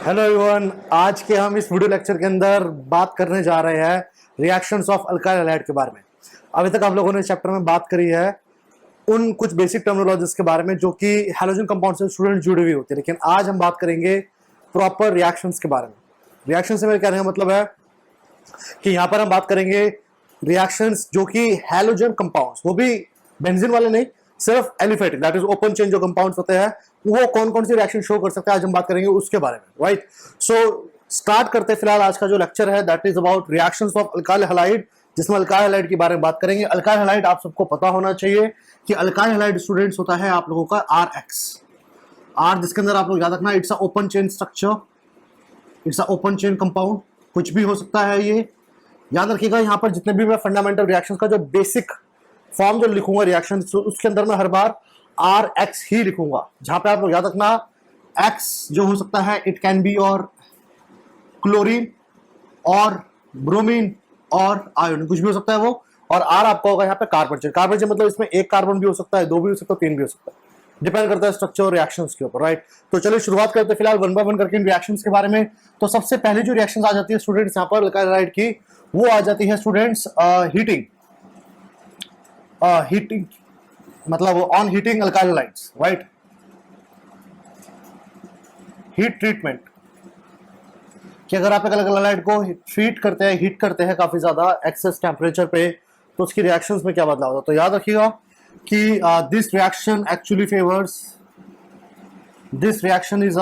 Hello everyone, आज के हम इस वीडियो लेक्चर के अंदर बात करने जा रहे हैं रिएक्शंस ऑफ अल्काइल हैलाइड के बारे में। अभी तक आप लोगों ने इस चैप्टर में बात करी है उन कुछ बेसिक टर्मिनोलॉजीज के बारे में जो कि हैलोजन कंपाउंड से स्टूडेंट जुड़ी हुई होती है, लेकिन आज हम बात करेंगे प्रॉपर रिएक्शंस के बारे में। रिएक्शन से मेरे कहने का मतलब है कि यहाँ पर हम बात करेंगे रिएक्शंस जो कि हैलोजन कंपाउंड्स, वो भी बेंजीन वाले नहीं, सिर्फ aliphatic that is open chain जो कंपाउंड्स होते हैं वो कौन कौन सी रिएक्शन शो कर सकते हैं, आज हम बात करेंगे उसके बारे में। राइट, सो स्टार्ट करते हैं। फिलहाल आज का जो लेक्चर है that is about reactions of alkyl halide, जिसमें अल्काइल हैलाइड के बारे में बात करेंगे। अल्काइल हैलाइड आप सबको पता होना चाहिए कि अल्काइल हैलाइड स्टूडेंट्स होता है आप लोगों का RX, R जिसके अंदर आप लोग याद रखना it's a open chain structure, it's a open chain compound, कुछ भी हो सकता है ये याद रखिएगा। यहाँ पर जितने भी मैं फंडामेंटल रिएक्शंस का जो बेसिक फॉर्म जो लिखूंगा रिएक्शन, उसके अंदर मैं हर बार RX ही लिखूंगा, जहां पे आप लोग याद रखना X जो हो सकता है इट कैन बी और क्लोरीन और ब्रोमीन और आयोडीन, कुछ भी हो सकता है वो। और R आपका होगा यहाँ पे कार्बन चेन। कार्बन चेन मतलब इसमें एक कार्बन भी हो सकता है, दो भी हो सकता है, तीन भी हो सकता है, डिपेंड करता है स्ट्रक्चर और रिएक्शंस के ऊपर। राइट, तो चलिए शुरुआत करते हैं फिलहाल वन बाय वन करके इन रिएक्शंस के बारे में। तो सबसे पहले जो रिएक्शंस आ जाती है स्टूडेंट्स यहाँ पर अल्काइल हैलाइड की, वो आ जाती है स्टूडेंट्स हीटिंग, हीटिंग मतलब on heating alkyl halides. Right, heat treatment कि अगर आप अल्काइल हैलाइड को ट्रीट करते हैं, हीट करते हैं काफी ज्यादा एक्सेस टेम्परेचर पे, तो उसकी रिएक्शंस में क्या बदलाव होता है। तो याद रखिएगा कि this reaction actually favours, this reaction is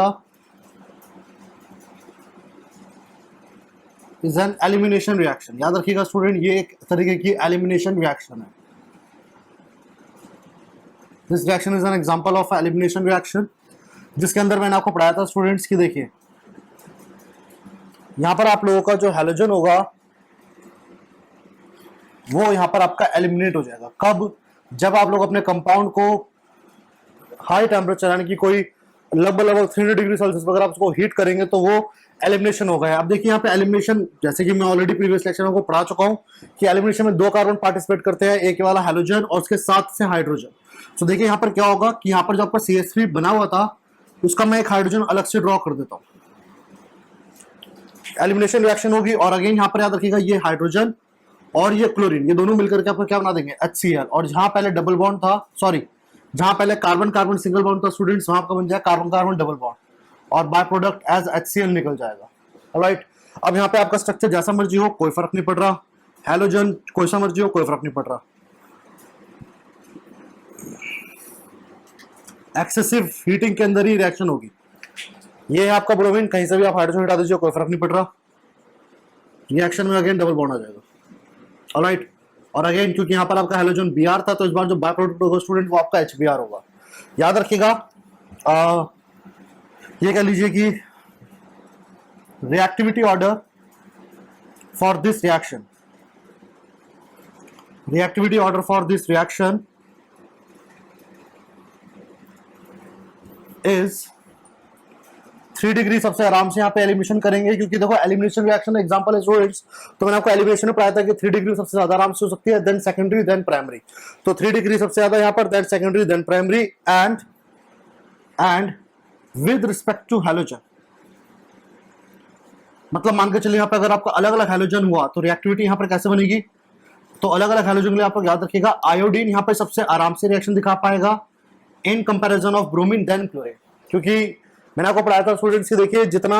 an elimination reaction. याद रखिएगा स्टूडेंट, ये एक तरीके की एलिमिनेशन रिएक्शन है। This reaction is an example of elimination reaction, जिसके अंदर मैंने आपको पढ़ाया था स्टूडेंट्स की, देखिए यहां पर आप लोगों का जो हैलोजन होगा वो यहां पर आपका एलिमिनेट हो जाएगा। कब? जब आप लोग अपने कंपाउंड को हाई टेम्परेचर यानी कि कोई लगभग 300 डिग्री सेल्सियस पर अगर आप उसको हीट करेंगे तो वो एलिमिनेशन होगा। अब देखिए यहाँ पे एलिमिनेशन, जैसे कि मैं ऑलरेडी प्रीवियस लेक्चर में को पढ़ा चुका हूँ कि एलिमिनेशन में दो कार्बन पार्टिसिपेट करते हैं, एक वाला हाइड्रोजन और उसके साथ से हाइड्रोजन। तो देखिए यहाँ पर क्या होगा कि यहाँ पर जो आपका CH3 बना हुआ था उसका मैं एक हाइड्रोजन अलग से ड्रॉ कर देता हूँ, एलिमिनेशन रिएक्शन होगी। और अगेन यहाँ पर याद रखिएगा ये हाइड्रोजन और ये क्लोरीन, ये दोनों मिलकर के आपको क्या बना देंगे, HCl। और जहां पहले डबल बॉन्ड था, सॉरी जहां पहले कार्बन कार्बन सिंगल बॉन्ड था स्टूडेंट्स, वहां आपका बन जाएगा कार्बन कार्बन डबल बॉन्ड और बाय प्रोडक्ट एज HCl निकल जाएगा। ऑलराइट, अब यहाँ पे आपका स्ट्रक्चर जैसा मर्जी हो कोई फर्क नहीं पड़ रहा, हैलोजन कोई सा मर्जी हो कोई फर्क नहीं पड़ रहा। एक्सेसिव हीटिंग के अंदर ही रिएक्शन होगी। ये है आपका ब्रोमीन, कहीं से भी आप हाइड्रोजन हटा दीजिए कोई फर्क नहीं पड़ रहा, रिएक्शन में अगेन डबल बॉन्ड आ जाएगा। ऑलराइट, और अगेन क्योंकि यहाँ पर आपका हैलोजन Br था तो इस बार जो बाय प्रोडक्ट होगा स्टूडेंट वो आपका HBr होगा। याद रखिएगा ये कह लीजिए कि reactivity order for this reaction, reactivity order for this reaction is 3 degree. सबसे आराम से यहाँ पे एलिमिनेशन करेंगे क्योंकि देखो एलिमिनेशन रिएक्शन एग्जांपल है स्टूडेंट्स, तो मैंने आपको एलिमिनेशन में पढ़ाया था कि 3 डिग्री सबसे ज्यादा आराम से हो सकती है, देन सेकेंडरी देन प्राइमरी। तो 3 डिग्री सबसे ज्यादा यहाँ पर, then secondary then primary. And with respect to halogen, मतलब मान के चलिए यहाँ पे अगर आपका अलग अलग हैलोजन हुआ तो रिएक्टिविटी यहाँ पर कैसे बनेगी। तो अलग अलग हैलोजन के लिए आप लोग याद रखिएगा आयोडीन यहाँ पे सबसे आराम से रिएक्शन दिखा पाएगा in comparison of bromine than chlorine, क्योंकि मैंने आपको पढ़ाया था स्टूडेंट्स की, देखिए जितना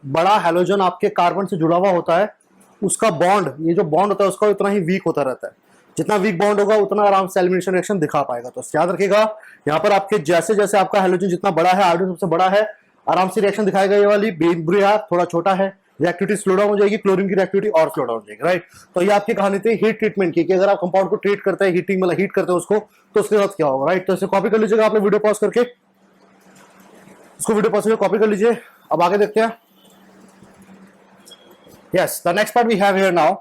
बड़ा हैलोजन आपके कार्बन से जुड़ा हुआ होता है उसका बॉन्ड, ये जो बॉन्ड होता है उसका उतना ही वीक होता रहता है, जितना वीक बॉन्ड होगा उतना आराम से एलिमिनेशन रिएक्शन दिखा पाएगा। तो याद रखिएगा यहाँ पर आपके जैसे जैसे आपका हैलोजन जितना बड़ा है, आयोडीन सबसे बड़ा है, आराम से रिएक्शन दिखाएगा। ये वाली Br थोड़ा छोटा है, रिएक्टिविटी स्लो डाउन हो जाएगी, क्लोरीन की रिएक्टिविटी और स्लो डाउन हो जाएगी। राइट, तो ये आपकी कहानी थी हीट ट्रीटमेंट की कि अगर आप कंपाउंड को ट्रीट करते हैं, हीटिंग मतलब हीट करते हैं उसको, तो उसके साथ क्या होगा। राइट, तो इसे कॉपी कर लीजिएगा आप लोग वीडियो पॉज करके, इसको वीडियो पॉज करके कॉपी कर लीजिए। अब आगे देखते हैं। Yes, the next part we have here now.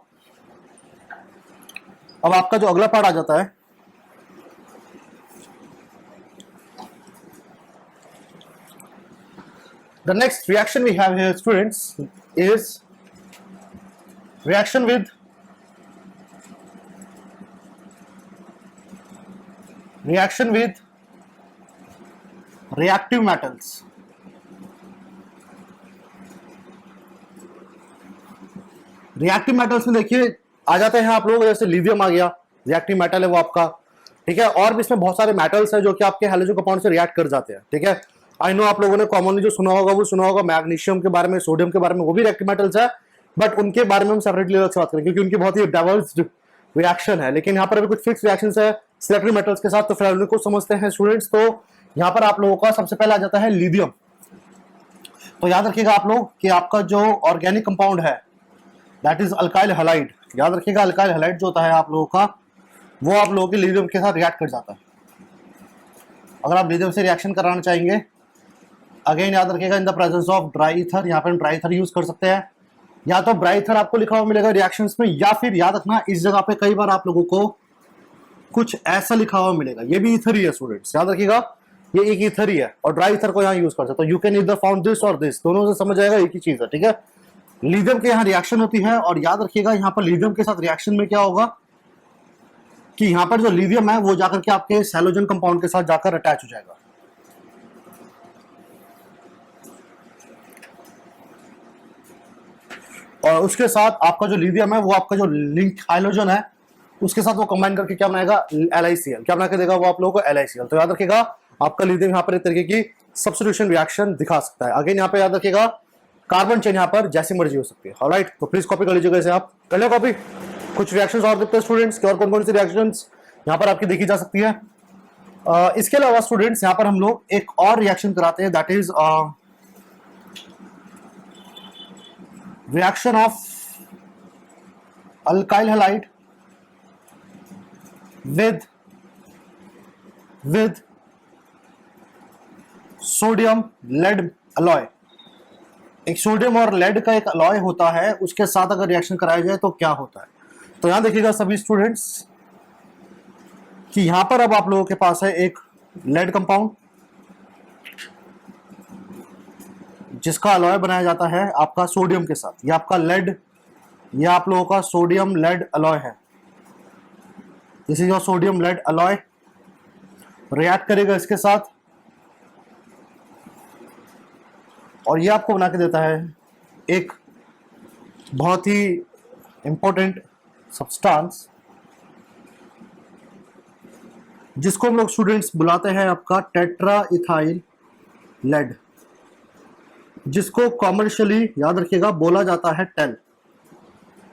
अब आपका जो अगला पार्ट आ जाता है, the next reaction we have here students is reaction with reactive metals। Reactive metals में देखिए आ जाते हैं आप लोग, जैसे लिथियम आ गया, रिएक्टिव मेटल है वो आपका, ठीक है। और भी इसमें बहुत सारे मेटल्स हैं जो कि आपके हैलोजन कंपाउंड से रिएक्ट कर जाते हैं, ठीक है। आई नो आप लोगों ने कॉमनली जो सुना होगा वो सुना होगा मैग्नीशियम के बारे में, सोडियम के बारे में, वो भी रिएक्टिव मेटल्स है, बट उनके बारे में हम सेपरेटली अलग से बात करेंगे क्योंकि उनकी बहुत ही डाइवर्स रिएक्शन है। लेकिन यहाँ पर अभी कुछ फिक्स रिएक्शन है सिलेक्टिव मेटल्स के साथ, तो फिलहाल उनको समझते हैं स्टूडेंट्स। तो यहाँ पर आप लोगों का सबसे पहले आ जाता है लिथियम। तो याद रखिएगा आप लोग कि आपका जो ऑर्गेनिक कंपाउंड है दैट इज अल्काइल हैलाइड, याद रखिएगा अल्काइल हैलाइड जो होता है आप लोगों का, वो आप लोगों के लिथियम के साथ रिएक्ट कर जाता है। अगर आप लिथियम से रिएक्शन कराना चाहेंगे, अगेन याद रखिएगा in the presence of dry ether, यहाँ पर हम ड्राई ईथर यूज कर सकते हैं, या तो ड्राई ईथर आपको लिखा हुआ मिलेगा रिएक्शंस में, या फिर याद रखना इस जगह पे कई बार आप लोगों को कुछ ऐसा लिखा हुआ मिलेगा, ये भी ईथर ही है स्टूडेंट्स, याद रखिएगा ये एक ईथर ही है, और ड्राई ईथर को यहाँ यूज कर सकते हो। You can either found this और दिस, दोनों से समझ जाएगा एक ही चीज है, ठीक है। लिथियम के यहाँ रिएक्शन होती है, और याद रखिएगा यहाँ पर लिथियम के साथ रिएक्शन में क्या होगा कि यहाँ पर जो लिथियम है वो जाकर के आपके हैलोजन कंपाउंड के साथ जाकर अटैच हो जाएगा। और उसके साथ आपका जो लिथियम है वो आपका जो लिंक हाइड्रोजन है उसके साथ वो कंबाइन करके क्या बनाएगा, LiCl, क्या बना के देगा वो आप लोगों को, LiCl। तो याद रखिएगा आपका लिथियम यहाँ पर एक तरीके की सब्स्टिट्यूशन रिएक्शन दिखा सकता है। अगेन यहाँ पे याद रखिएगा कार्बन चेन यहाँ पर जैसी मर्जी हो सकती है, ऑलराइट। तो प्लीज कॉपी कर लीजिएगा इसे, आप कर लो कॉपी। कुछ रिएक्शंस और देखते हैं स्टूडेंट्स कि और कौन कौन सी रिएक्शंस यहाँ पर आपकी देखी जा सकती है। इसके अलावा स्टूडेंट्स यहाँ पर हम लोग एक और रिएक्शन कराते हैं, that is reaction of alkyl halide with sodium lead alloy. एक सोडियम और लेड का एक अलॉय होता है, उसके साथ अगर रिएक्शन कराया जाए तो क्या होता है। तो यहां देखिएगा सभी स्टूडेंट्स कि यहां पर अब आप लोगों के पास है एक लेड कंपाउंड जिसका अलॉय बनाया जाता है आपका सोडियम के साथ। ये आपका लेड, ये आप लोगों का सोडियम लेड अलॉय है। This is your sodium lead alloy, react करेगा इसके साथ और ये आपको बना के देता है एक बहुत ही इंपॉर्टेंट सब्सटेंस जिसको हम लोग स्टूडेंट्स बुलाते हैं आपका टेट्रा इथाइल लेड, जिसको कॉमर्शियली याद रखिएगा बोला जाता है टेल।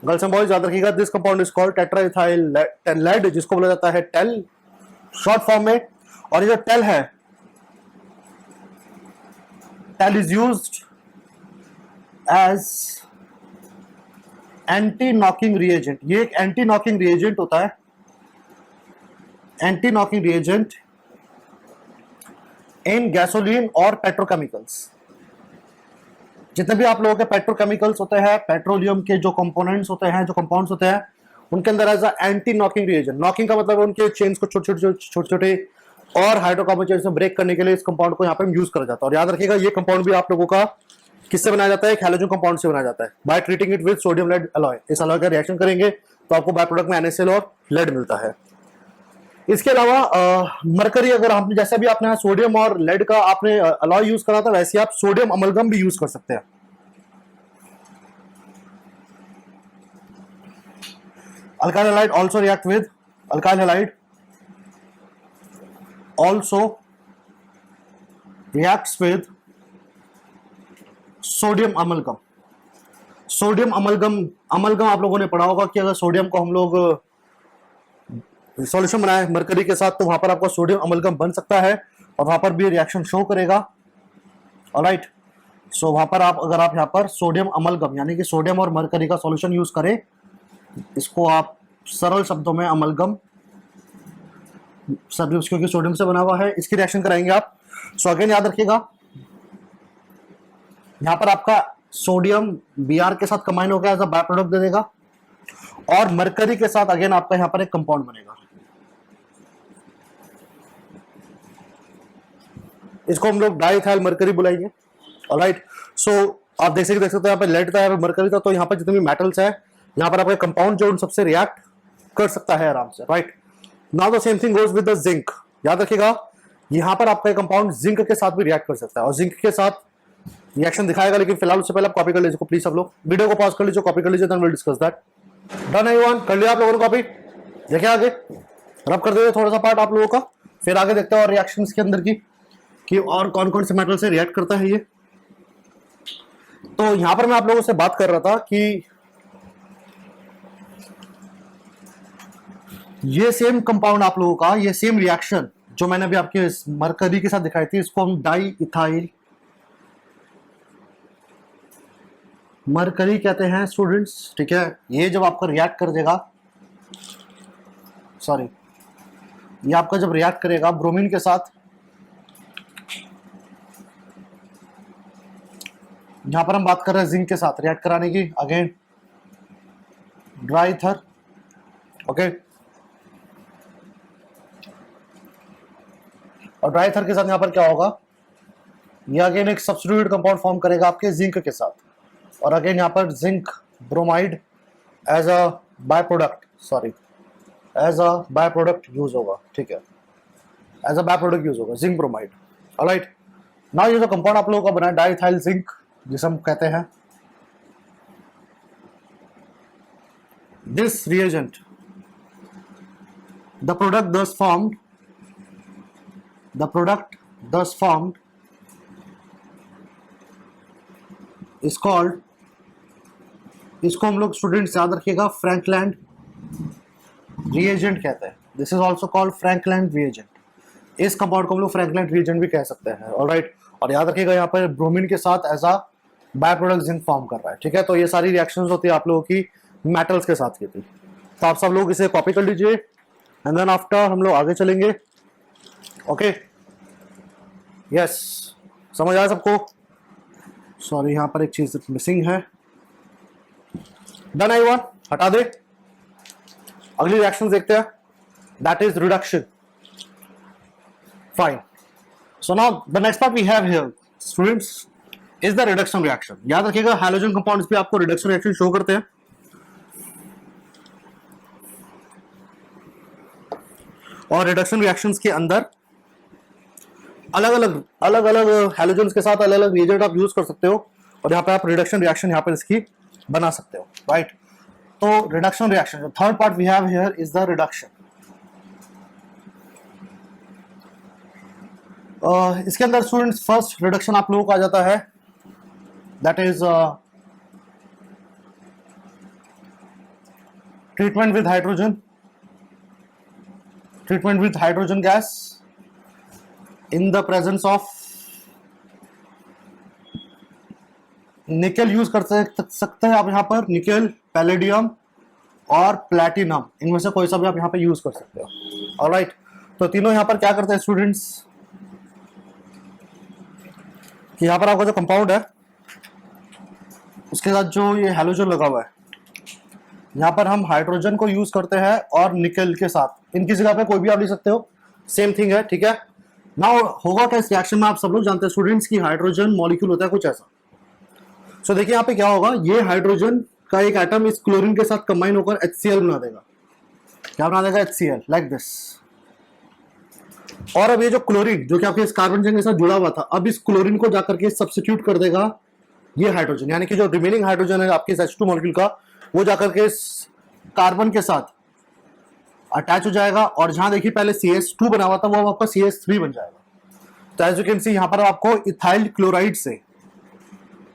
गर्ल्स एंड बॉयज याद रखिएगा this compound is called tetraethyl lead, जिसको बोला जाता है टेल शॉर्ट फॉर्म में। और ये जो टेल है, TEL is used as anti knocking reagent. ये एक एंटी नॉकिंग रिएजेंट होता है, anti knocking reagent in gasoline और पेट्रोकेमिकल्स। जितने भी आप लोगों के पेट्रोकेमिकल्स होते हैं, पेट्रोलियम के जो कंपोनेंट्स होते हैं, जो कंपाउंड्स होते हैं, उनके अंदर as anti knocking reagent, knocking का मतलब उनके चेन्स को छोटे छोटे और हाइड्रोकार्बन चेन्स में ब्रेक करने के लिए इस कंपाउंड को यहाँ पे यूज करा जाता है। और याद रखिएगा ये कंपाउंड भी आप लोगों का किससे बनाया जाता है, एक हैलोजन कंपाउंड से बनाया जाता है by treating it with sodium lead alloy. इस अलॉय का रिएक्शन करेंगे तो आपको बाय प्रोडक्ट में NaCl और लेड मिलता है। इसके अलावा मरकरी, अगर आपने जैसे भी आपने सोडियम और लेड का आपने अलॉय यूज करा था, वैसे आप सोडियम अमलगम भी यूज कर सकते हैं। Alkyl halide also react with alkyl halide also reacts with sodium amalgam. Sodium amalgam आप लोगों ने पढ़ा होगा कि अगर सोडियम को हम लोग सॉल्यूशन बनाए मरकरी के साथ तो वहां पर आपका सोडियम अमलगम बन सकता है और वहां पर भी रिएक्शन शो करेगा, ऑलराइट। सो वहां पर आप अगर आप यहाँ पर सोडियम अमलगम यानी कि सोडियम और मरकरी का सॉल्यूशन यूज करें, इसको आप सरल शब्दों में अमलगम, सब क्योंकि सोडियम से बना हुआ है, इसकी रिएक्शन कराएंगे आप। सो अगेन याद रखिएगा यहां पर आपका सोडियम Br के साथ कंबाइन होकर एज अ बाय प्रोडक्ट दे देगा और मरकरी के साथ अगेन आपका यहां पर एक कंपाउंड बनेगा। इसको हम लोग डाइथाइल मरकरी बुलाएंगे, ऑलराइट। सो आप देख सकते हैं यहाँ पे लेड था, यहाँ पे मरकरी था, तो यहाँ पर जितने भी मेटल्स है यहाँ पर आपका कंपाउंड जो उन सबसे रिएक्ट कर सकता है आराम से, right. Now the same thing goes with the zinc. याद रखिएगा यहाँ पर आपका कंपाउंड जिंक के साथ भी रिएक्ट कर सकता है और जिंक के साथ रिएक्शन दिखाएगा, लेकिन फिलहाल उससे पहले आप कॉपी कर लीजिए प्लीज। सब लोग वीडियो को पॉज कर लीजिए, कॉपी कर लीजिए, then will discuss that. Done everyone, कर लिया आप लोगों ने कॉपी? देखिए आगे रब कर दीजिए थोड़ा सा पार्ट आप लोगों का, फिर आगे देखते हैं और रिएक्शंस के अंदर की कि और कौन कौन से मेटल से रिएक्ट करता है ये। तो यहां पर मैं आप लोगों से बात कर रहा था कि ये सेम कंपाउंड आप लोगों का, ये सेम रिएक्शन जो मैंने अभी आपके मरकरी के साथ दिखाई थी, इसको हम डाई इथाइल मरकरी कहते हैं स्टूडेंट्स, ठीक है। ये जब आपका रिएक्ट कर देगा, सॉरी, ये आपका जब रिएक्ट करेगा ब्रोमीन के साथ, यहां पर हम बात कर रहे हैं जिंक के साथ रिएक्ट कराने की, अगेन ड्राई ईथर, ओके। और ड्राई ईथर के साथ यहां पर क्या होगा, ये अगेन एक सब्स्टिट्यूट कंपाउंड फॉर्म करेगा आपके जिंक के साथ, और अगेन यहाँ पर zinc bromide as a by product, sorry as a by product use होगा, ठीक है, as a by product use होगा जिंक ब्रोमाइड। ऑलराइट, नाउ ये जो कंपाउंड आप लोगों का बना है डाइथाइल जिंक, जिसे हम कहते हैं, this reagent, the product thus formed is called, इसको हम लोग स्टूडेंट्स याद रखिएगा फ्रैंकलैंड रिएजेंट कहते हैं। This is also called Frankland reagent. इस कंपाउंड को हम लोग फ्रैंकलैंड रिएजेंट भी कह सकते हैं, ऑलराइट। और याद रखिएगा यहाँ पर ब्रोमीन के साथ as a by product zinc form कर रहा है, ठीक है। तो ये सारी रिएक्शंस होती है आप लोगों की मेटल्स के साथ की थी, तो आप सब लोग इसे कॉपी कर लीजिए एंड देन आफ्टर हम लोग आगे चलेंगे, ओके। यस, समझ आया सबको? सॉरी यहाँ पर एक चीज मिसिंग है। डन एवरीवन, हटा दे। अगली रिएक्शन देखते हैं, that is reduction. Fine, so now the next part we have here students is the reduction reaction. याद रखिएगा हैलोजन कंपाउंड्स भी आपको रिडक्शन रिएक्शन शो करते हैं, और रिडक्शन रिएक्शंस के अंदर अलग अलग हैलोजन्स के साथ अलग अलग रिएजेंट आप यूज कर सकते हो, और यहाँ पे आप रिडक्शन रिएक्शन यहाँ पर इसकी बना सकते हो, राइट। तो reduction reaction, third part we have here is the reduction. इसके अंदर स्टूडेंट्स फर्स्ट रिडक्शन आप लोगों को आ जाता है, that is treatment with hydrogen, treatment with hydrogen gas in the presence of nickel use कर सकते हैं आप यहाँ पर, निकेल, पैलेडियम और प्लैटिनम, इनमें से कोई सा भी आप यहाँ पे यूज कर सकते हो, ऑलराइट। तो तीनों यहाँ पर क्या करते हैं स्टूडेंट्स, कि यहाँ पर आपका जो कंपाउंड है उसके साथ जो ये हैलोजन लगा हुआ है, यहाँ पर हम हाइड्रोजन को यूज करते हैं और निकेल के साथ, इनकी जगह पे कोई भी आप ले सकते हो, सेम थिंग है, ठीक है। नाउ होगा क्या इस रिएक्शन में, आप सब लोग जानते हैं स्टूडेंट्स की हाइड्रोजन मॉलिक्यूल होता है कुछ ऐसा। सो देखिए यहाँ पे क्या होगा, ये हाइड्रोजन का एक एटम इस क्लोरीन के साथ कंबाइन होकर HCl बना देगा। क्या बना देगा? HCl, like this. और अब ये जो क्लोरीन जो कि आपके इस कार्बन चेन के साथ जुड़ा हुआ था, अब इस क्लोरीन को जाकर के सब्स्टिट्यूट कर देगा ये हाइड्रोजन, यानी कि जो रिमेनिंग हाइड्रोजन है आपके H2 मॉलिक्यूल का, वो जाकर के इस कार्बन के साथ अटैच हो जाएगा, और जहां देखिए पहले CH2 बना हुआ था वो आपका CH3 बन जाएगा। तो एज यू कैन सी यहाँ पर आपको इथाइल क्लोराइड से,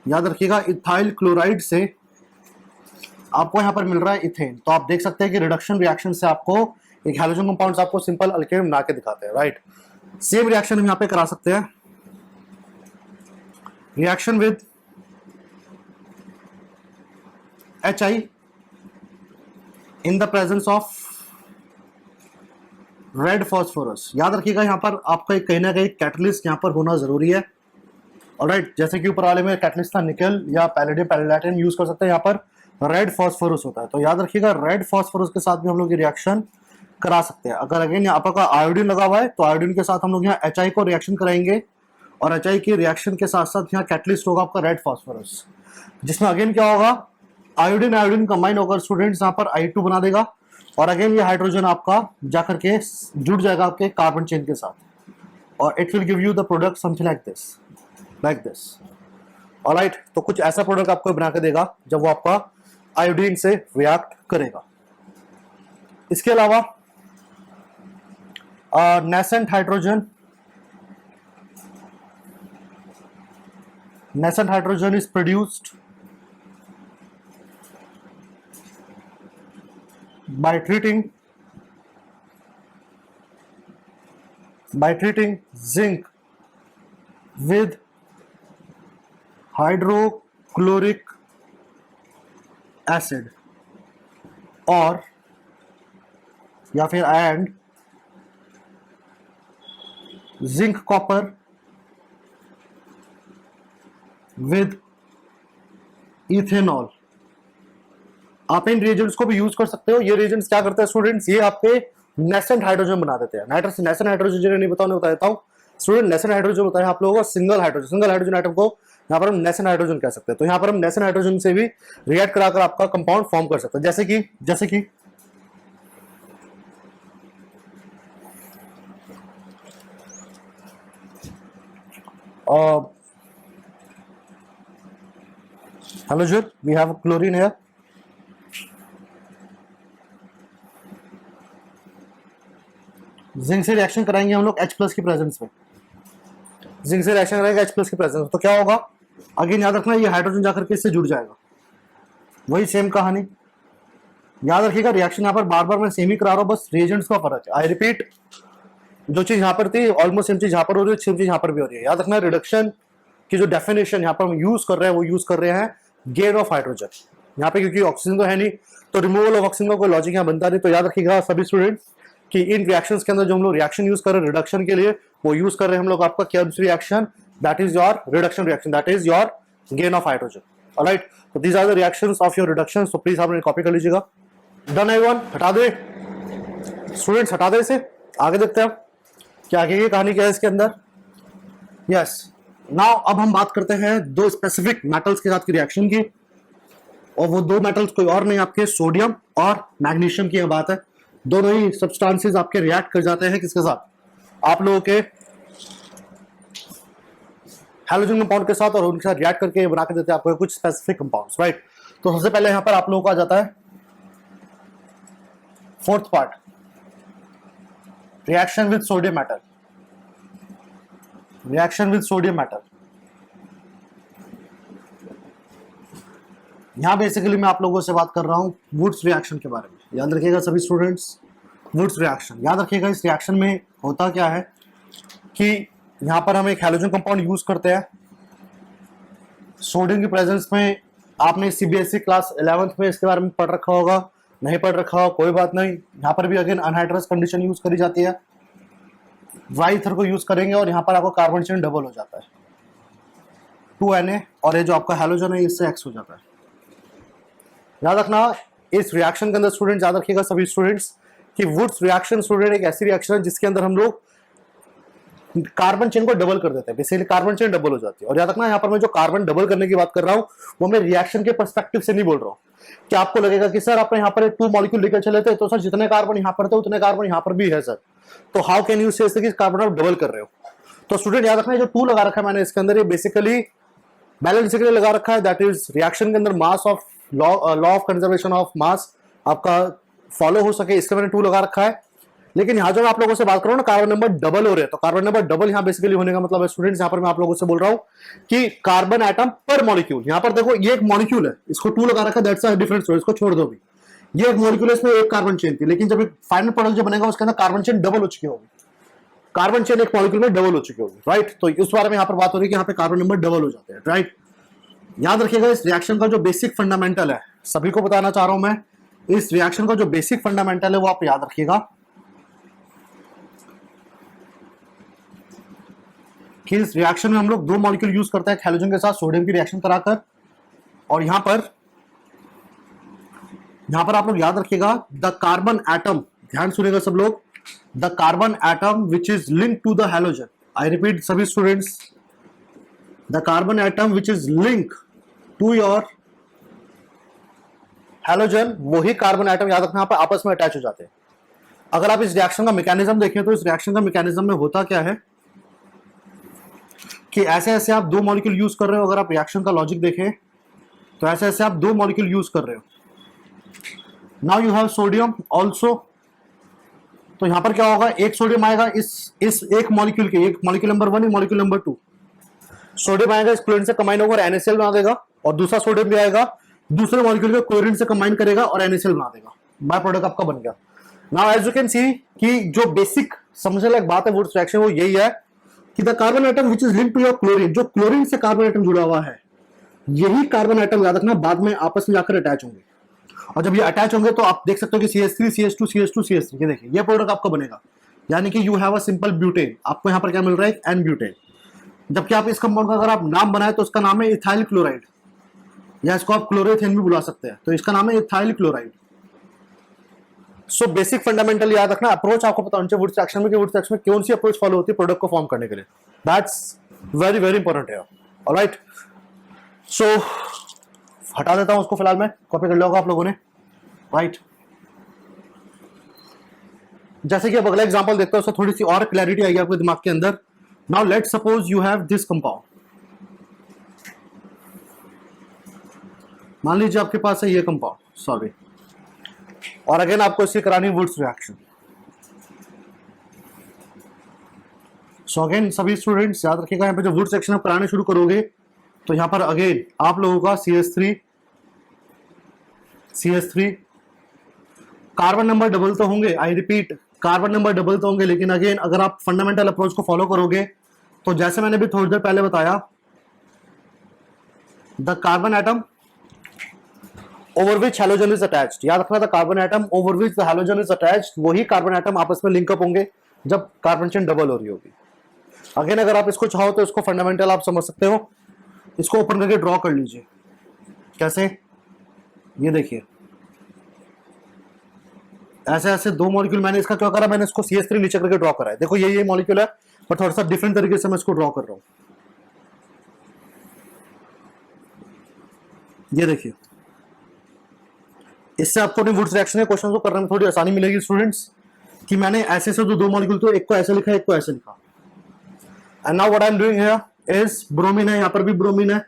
याद रखिएगा इथाइल क्लोराइड से आपको यहाँ पर मिल रहा है इथेन। तो आप देख सकते हैं कि रिडक्शन रिएक्शन से आपको एक हैलोजन कंपाउंड्स आपको सिंपल अल्केन बना के दिखाते हैं, राइट। सेम रिएक्शन हम यहाँ पे करा सकते हैं, reaction with HI in the presence of red phosphorus. याद रखिएगा यहाँ पर आपका कहीं ना कहीं कैटलिस्ट यहाँ पर होना जरूरी है, ऑलराइट। जैसे कि ऊपर वाले में कैटलिस्ट था निकेल या पैलेडियम, पैलेडाइट यूज कर सकते हैं, यहाँ पर रेड फॉस्फोरस होता है। तो याद रखिएगा रेड फॉस्फोरस के साथ भी हम लोग ये रिएक्शन करा सकते हैं। अगर अगेन यहाँ पर आयोडीन लगा हुआ है तो आयोडीन के साथ हम लोग यहाँ HI को रिएक्शन कराएंगे, और HI की रिएक्शन के साथ साथ यहाँ कैटलिस्ट होगा आपका रेड फॉस्फोरस, जिसमें अगेन क्या होगा, आयोडीन आयोडीन कंबाइन होकर स्टूडेंट्स यहाँ पर I2 बना देगा, और अगेन ये हाइड्रोजन आपका जाकर के जुड़ जाएगा आपके कार्बन चेन के साथ, और it will give you the product something like this, alright, तो कुछ ऐसा प्रोडक्ट आपको बना के देगा जब वो आपका आयोडीन से रिएक्ट करेगा। इसके अलावा nascent hydrogen is produced by treating zinc with hydrochloric acid और या फिर and zinc copper with ethanol. आप इन रिएजेंट्स को भी यूज कर सकते हो। ये रिएजेंट्स क्या करते हैं स्टूडेंट्स, ये आपके नेसेंट हाइड्रोजन बना देते हैं। नेसेंट हाइड्रोजन जिन्हें नहीं बताओ, बता देता हूँ स्टूडेंट। नेसेंट हाइड्रोजन होता है आप लोगों का सिंगल हाइड्रोजन आइटम को यहाँ पर हम नेसेंट हाइड्रोजन कह सकते हैं। तो यहाँ पर हम नेसेंट हाइड्रोजन से भी रिएक्ट कराकर आपका कंपाउंड फॉर्म कर सकते हैं, जैसे कि halogen, we have chlorine here, zinc से रिएक्शन कराएंगे हम लोग H+ की प्रेजेंस में। जिंक से रिएक्शन कराएंगे H+ की प्रेजेंस में, तो क्या होगा, अगेन याद रखना ये हाइड्रोजन जाकर के इससे जुड़ जाएगा। वही सेम कहानी याद रखिएगा। रिएक्शन यहाँ पर बार बार मैं सेम ही करा रहा हूँ, बस रिएजेंट्स का फर्क है। आई रिपीट, जो चीज यहाँ पर थी ऑलमोस्ट सेम चीज यहाँ पर हो रही है, सेम चीज यहाँ पर भी हो रही है। याद रखना रिडक्शन की जो डेफिनेशन यहाँ पर हम यूज कर रहे हैं वो यूज कर रहे हैं गेन ऑफ हाइड्रोजन यहाँ पे, क्योंकि ऑक्सीजन तो है नहीं, तो रिमूवल ऑफ ऑक्सीजन का कोई लॉजिक यहाँ बनता नहीं। तो याद रखिएगा सभी स्टूडेंट्स कि इन रिएक्शंस के अंदर जो हम लोग रिएक्शन यूज कर रहे हैं रिडक्शन के लिए, वो यूज कर रहे हैं हम लोग आपका chemistry reaction, that is your reduction reaction, that is your gain of hydrogen. Alright, तो these are the reactions of your reduction. So please आप कॉपी कर लीजिएगा। डन एवरीवन, हटा दे स्टूडेंट्स, हटा दे इसे। आगे देखते हैं क्या आगे की कहानी क्या है इसके अंदर। यस, नाउ अब हम बात करते हैं दो स्पेसिफिक मेटल्स के साथ की रिएक्शन की, और वो दो मेटल्स कोई और नहीं आपके सोडियम और मैग्नीशियम की बात है। दोनों ही सब्सटेंसेस आपके रिएक्ट कर जाते हैं किसके साथ, आप लोगों के हैलोजन कंपाउंड के साथ, और उनके साथ रिएक्ट करके बना के देते हैं आपको कुछ स्पेसिफिक कंपाउंड्स, राइट। तो सबसे पहले यहां पर आप लोगों को आ जाता है fourth part, reaction with sodium metal. Reaction with sodium metal, यहां बेसिकली मैं आप लोगों से बात कर रहा हूं वुड्स रिएक्शन के बारे में। याद रखिएगा सभी स्टूडेंट्स, वुड्स रिएक्शन याद रखिएगा। इस रिएक्शन में होता क्या है कि यहां पर हम एक हैलोजन कंपाउंड यूज करते हैं सोडियम की प्रेजेंस में। आपने सीबीएसई क्लास 11th में इसके बारे में पढ़ रखा होगा, नहीं पढ़ रखा हो कोई बात नहीं। यहाँ पर भी अगेन अनहाइड्रस कंडीशन यूज करी जाती है, वाई ईथर को यूज करेंगे और यहाँ पर आपका कार्बन चेन डबल हो जाता है 2Na, और ये जो आपका हैलोजन है इससे X हो जाता है। याद रखना इस रिएक्शन के अंदर स्टूडेंट, याद रखिएगा सभी स्टूडेंट्स कि वुड्स रिएक्शन स्टूडेंट एक ऐसी रिएक्शन है जिसके अंदर हम लोग कार्बन चेन को डबल कर देते हैं, बेसिकली कार्बन चेन डबल हो जाती है। और याद रखना यहाँ पर मैं जो कार्बन डबल करने की बात कर रहा हूँ वो मैं रिएक्शन के पर्सपेक्टिव से नहीं बोल रहा हूँ कि आपको लगेगा कि सर आपने यहाँ पर 2 मॉलिक्यूल लेकर चले थे तो सर जितने कार्बन यहाँ पर थे उतने कार्बन यहाँ पर भी है सर, तो हाउ कैन यू से कि कार्बन आप डबल कर रहे हो। तो स्टूडेंट याद रखना जो 2 लगा रखा है मैंने इसके अंदर, ये बेसिकली बैलेंस के लिए लगा रखा है, दैट इज रिएक्शन के अंदर mass of law of conservation of mass आपका फॉलो हो सके, इसके मैंने 2 लगा रखा है। लेकिन यहाँ जो मैं आप लोगों से बात कर रहा हूँ ना कार्बन नंबर डबल हो रहे हैं, तो कार्बन नंबर डबल यहाँ बेसिकली होने का मतलब है स्टूडेंट्स, यहाँ पर मैं आप लोगों से बोल रहा हूँ कि कार्बन एटम पर मॉलिक्यूल, यहाँ पर देखो ये एक मॉलिक्यूल है, इसको 2 लगा रखा है, दैट्स अ डिफरेंट स्टोरी, इसको छोड़ दो भी। ये एक मॉलिक्यूल है, इसमें एक कार्बन चेन थी, लेकिन जब एक फाइनल प्रोडक्ट जो बनेगा उसके अंदर कार्बन चेन डबल हो चुकी होगी, कार्बन चेन एक मॉलिक्यूल में डबल हो चुकी होगी, राइट। तो इस बारे में यहाँ पर बात हो रही है कि यहाँ पे कार्बन नंबर डबल हो जाते हैं, राइट। याद रखिएगा इस रिएक्शन का जो बेसिक फंडामेंटल है, सभी को बताना चाह रहा हूं मैं, इस रिएक्शन का जो बेसिक फंडामेंटल है वो आप याद रखिएगा कि इस रिएक्शन में हम लोग 2 मॉलिक्यूल यूज करते हैं हैलोजन के साथ सोडियम की रिएक्शन कराकर, और यहां पर आप लोग याद रखिएगा द कार्बन एटम, ध्यान सुनिएगा सब लोग, the carbon atom which is link to the halogen. I repeat सभी students, the carbon atom which is link to your halogen, वही कार्बन एटम याद रखना यहाँ पर आपस में अटैच हो जाते हैं। अगर आप इस रिएक्शन का मैकेनिज्म देखें तो इस रिएक्शन का मैकेनिज्म में होता क्या है कि ऐसे ऐसे आप दो मॉलिक्यूल यूज कर रहे हो, अगर आप रिएक्शन का लॉजिक देखें तो ऐसे ऐसे आप दो मॉलिक्यूल यूज कर रहे हो। Now you have sodium also, तो यहां पर क्या होगा, एक सोडियम आएगा इस एक मॉलिक्यूल के, एक molecule number 1 molecule number 2, sodium आएगा इस क्लोरीन से कंबाइन होगा और NaCl बना देगा, और दूसरा सोडियम भी आएगा दूसरे मॉलिक्यूल को क्लोरीन से कंबाइन करेगा और NaCl बना देगा, बाय प्रोडक्ट आपका बन गया। Now as you can see कि जो बेसिक समझने लायक बात है वुड्स रिएक्शन वो यही है कि the carbon atom which is linked to your chlorine, जो क्लोरीन से कार्बन एटम जुड़ा हुआ है, यही कार्बन एटम याद रखना बाद में आपस में जाकर अटैच होंगे, और जब ये अटैच होंगे तो आप देख सकते हो कि CH3 CH2 CH2 CH3, ये देखिए ये प्रोडक्ट आपका बनेगा, यानी कि you have a simple butane, आपको यहां पर क्या मिल रहा है, एन ब्यूटेन। जबकि आप इस कंपाउंड का अगर आप नाम बनाए तो इसका नाम है इथाइल क्लोराइड, या इसको आप क्लोरोथेन भी बुला सकते हैं, तो इसका नाम है ethyl chloride. So basic fundamental याद रखना, अप्रोच आपको पता होना चाहिए वुड्स रिएक्शन में कि वुड्स रिएक्शन में कौन सी अप्रोच फॉलो होती है प्रोडक्ट को फॉर्म करने के लिए, दैट्स वेरी वेरी इंपॉर्टेंट है। ऑलराइट, सो हटा देता हूं उसको, फिलहाल मैं कॉपी कर लोगे आप लोगों ने, राइट। जैसे कि अब अगला एग्जांपल देखते हो, उससे थोड़ी सी और क्लैरिटी आएगी आपके दिमाग के अंदर। Now let's suppose you have this compound, मान लीजिए आपके पास है ये कंपाउंड, सॉरी, और अगेन आपको इसकी करानी वुड्स रिएक्शन। सो अगेन सभी स्टूडेंट्स याद रखिएगा, यहाँ पे जब वुड्स रिएक्शन आप कराने शुरू करोगे तो यहाँ पर अगेन आप लोगों का CH3 कार्बन नंबर डबल तो होंगे, I repeat carbon number double तो होंगे, लेकिन अगेन अगर आप फंडामेंटल अप्रोच को फॉलो करोगे तो जैसे मैंने भी थोड़ी देर पहले बताया, the carbon atom over which halogen is attached, याद रखना, the carbon atom over which the halogen is attached, वही कार्बन एटम आपस में लिंकअप होंगे जब कार्बन चेन डबल हो रही होगी। अगेन अगर आप इसको चाहो तो इसको फंडामेंटल आप समझ सकते हो, इसको ओपन करके ड्रॉ कर लीजिए, कैसे, ये देखिए ऐसे ऐसे दो मॉलिक्यूल, मैंने इसका क्या करा, मैंने इसको CH3 नीचे करके ड्रॉ करा है, देखो ये मॉलिक्यूल है पर थोड़ा सा डिफरेंट तरीके से मैं इसको ड्रॉ कर रहा हूं, ये देखिए, इससे आपको अपने वुड्स रिएक्शन के क्वेश्चन को करने में थोड़ी आसानी मिलेगी स्टूडेंट्स, कि मैंने ऐसे से दो मॉलिक्यूल, तो एक को ऐसे लिखा एक को ऐसे लिखा, and now what I am doing here is, bromine है यहाँ पर भी ब्रोमीन है,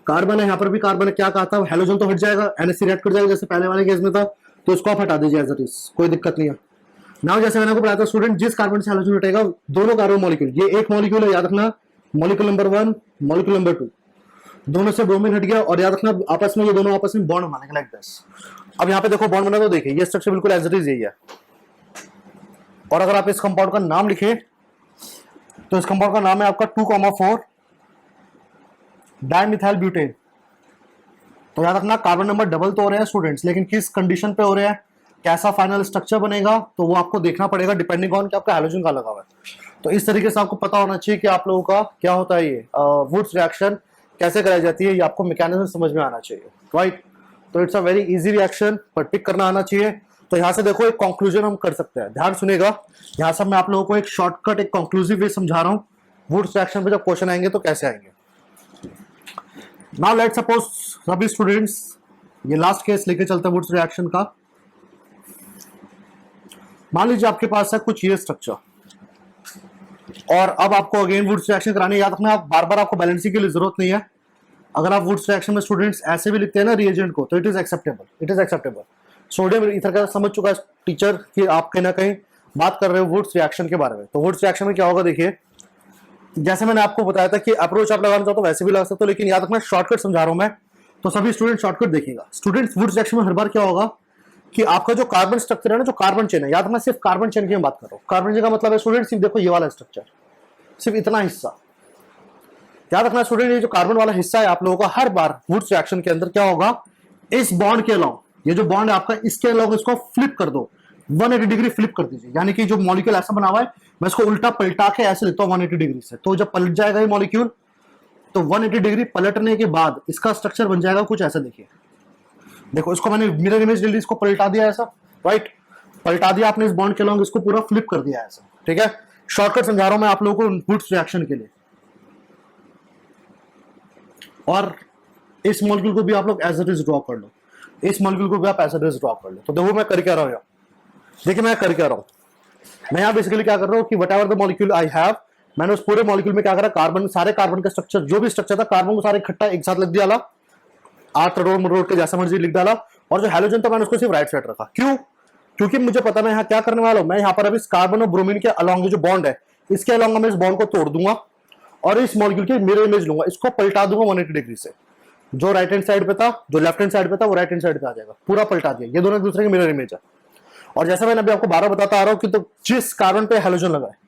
कार्बन है यहाँ पर भी कार्बन है, क्या कहा था, हेलोजन तो हट जाएगा, NH रिएक्ट कर जाएगा जैसे पहले वाले केस में था, तो इसको आप हटा दीजिए एज इट इज, कोई दिक्कत नहीं है। नाउ जैसे मैंने आपको बताया था स्टूडेंट, जिस कार्बन से हेलोजन हटेगा दोनों कार्बन मॉलिक्यूल, ये एक मॉलिक्यूल है याद रखना, मॉलिक्यूल नंबर 1 मॉलिक्यूल नंबर 2, दोनों से ब्रोमीन हट गया, और याद रखना आपस में ये दोनों आपस में बॉन्ड बनाने लाइक दिस। अब यहाँ पे देखो बॉन्ड बना, तो देखिए ये स्ट्रक्चर बिल्कुल एज इट इज यही है, और अगर आप इस कंपाउंड का नाम लिखे तो इस कंपाउंड का नाम है आपका 2,4 डाइमिथाइल ब्यूटेन। तो याद रखना कार्बन नंबर डबल तो हो रहे हैं स्टूडेंट्स, लेकिन किस कंडीशन पे हो रहे हैं, कैसा फाइनल स्ट्रक्चर बनेगा, तो वो आपको देखना पड़ेगा डिपेंडिंग ऑन कि आपका हैलोजन का लगा हुआ है। तो इस तरीके से आपको पता होना चाहिए कि आप लोगों का क्या होता है, ये वुड्स रिएक्शन कैसे कराई जाती है, ये आपको मैकेनिज्म समझ में आना चाहिए, राइट। तो it's a very easy reaction, but pick करना आना चाहिए। तो यहाँ से देखो एक कंक्लूजन हम कर सकते हैं, ध्यान सुनेगा, यहाँ से मैं आप लोगों को एक शॉर्टकट एक कंक्लूसिव वे समझा रहा हूँ, वुड्स रिएक्शन पे जब क्वेश्चन आएंगे तो कैसे आएंगे। नाउ लेट्स सपोज सभी स्टूडेंट्स, ये लास्ट केस लेके चलते हैं वुड्स रिएक्शन का। मान लीजिए आपके पास है कुछ ये स्ट्रक्चर, और अब आपको अगेन वुड्स रिएक्शन कराने, याद रखना आप बार बार आपको बैलेंसिंग की जरूरत नहीं है। अगर आप वुड्स रिएक्शन में स्टूडेंट्स ऐसे भी लिखते हैं ना रिएजेंट को, तो it is acceptable, it is acceptable. Sodium ether का समझ चुका है टीचर कि आप कहीं ना कहीं बात कर रहे हो वुड्स रिएक्शन के बारे में। तो वुड्स रिएक्शन में क्या होगा, देखिए जैसे मैंने आपको बताया था कि अप्रोच आप लगाना चाहो तो वैसे भी लगा सकते हो, लेकिन याद रखना शॉर्टकट समझा रहा हूं मैं, तो सभी स्टूडेंट शॉर्टकट देखिएगा। स्टूडेंट्स वुड्स रिएक्शन में हर बार क्या होगा कि आपका जो कार्बन स्ट्रक्चर है ना, जो कार्बन चेन है, याद रखना सिर्फ कार्बन चेन की मैं बात कर रहा हूँ। कार्बन चेन का मतलब है स्टूडेंट सिर्फ देखो ये वाला स्ट्रक्चर, सिर्फ इतना हिस्सा याद रखना स्टूडेंट। ये जो कार्बन वाला हिस्सा है आप लोगों का हर बार वुड्स रिएक्शन के अंदर क्या होगा, इस बॉन्ड के अलावा, ये जो बॉन्ड है आपका इसके अलावा इसको फ्लिप कर दो, 180 डिग्री फ्लिप कर दीजिए, यानी कि जो मॉलिक्यूल ऐसा बना हुआ है मैं इसको उल्टा पलटा के ऐसे लिखता हूँ 180 डिग्री से। तो जब पलट जाएगा ये मॉलिक्यूल तो 180 डिग्री पलटने के बाद इसका स्ट्रक्चर बन जाएगा कुछ ऐसा। देखिए देखो इसको मैंने मिरर इमेज ले ली, इसको पलटा दिया ऐसा, राइट, पलटा दिया आपने इस बॉन्ड के अलावा, इसको पूरा फ्लिप कर दिया ऐसा, ठीक है। शॉर्टकट समझा रहा हूं मैं आप लोगों को वुड्स रिएक्शन के लिए। और इस मॉलिक्यूल को भी आप लोग एज इट इज ड्रॉ कर लो, इस मॉलिक्यूल को भी आप एज इट इज ड्रॉ कर लो। तो देखो मैं कर क्या रहा हूं, देखिए मैं कर क्या रहा हूं, मैं यहाँ बेसिकली क्या कर रहा हूँ कि what ever the molecule I have, मैंने उस पूरे मॉलिक्यूल में क्या करा, कार्बन, सारे कार्बन का स्ट्रक्चर, जो भी स्ट्रक्चर था कार्बन को सारे इकट्ठा एक साथ लिख दिया, आठ रोड के जैसा मर्जी लिख डाला, और जो हेलोजन था मैंने उसको सिर्फ राइट साइड रखा। क्यों? क्योंकि मुझे पता मैं यहाँ क्या करने वाला हूँ, मैं यहाँ पर अभी इस कार्बन और ब्रोमीन के अलॉन्ग जो बॉन्ड है, इसके अलॉन्ग मैं इस बॉन्ड को तोड़ दूंगा और इस मॉलिक्यूल की मिरर इमेज लूंगा, इसको पलटा दूंगा 180 डिग्री से। जो राइट हैंड साइड पे था, जो लेफ्ट हैंड साइड पे था, वो राइट हैंड साइड पे आ जाएगा, पूरा पलटा दिया। ये दोनों एक दूसरे की मिरर इमेज है। और जैसा मैंने अभी आपको 12 बताता आ रहा हूं कि तो जिस कार्बन पे हेलोजन लगा है,